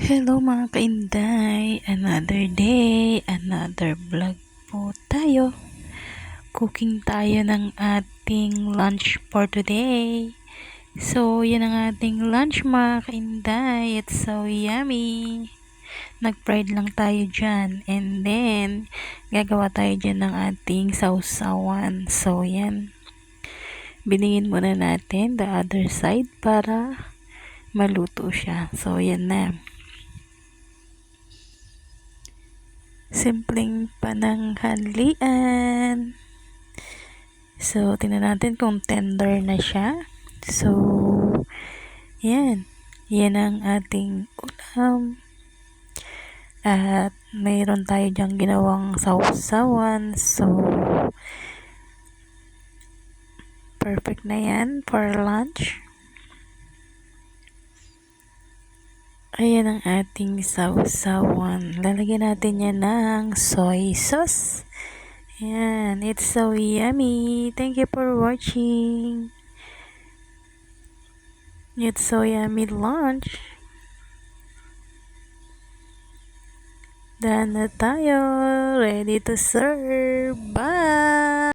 Hello mga kainday, another day, another vlog po tayo. Cooking tayo ng ating lunch for today. So, yan ang ating lunch mga kainday. It's so yummy. Nag-fried lang tayo dyan. And then, gagawa tayo dyan ng ating sausawan. So, yan. Biningin muna natin the other side para maluto siya. So, yan na. Simpleng pananghalian. So, tingnan natin kung tender na siya. So, yan. Yan ang ating ulam. At mayroon tayo dyang ginawang sausawan. So, perfect na yan for lunch. Ayan ang ating sausawan. Lalagyan natin yan ng soy sauce. Ayan, it's so yummy. Thank you for watching. It's so yummy lunch. Done na tayo. Ready to serve. Bye!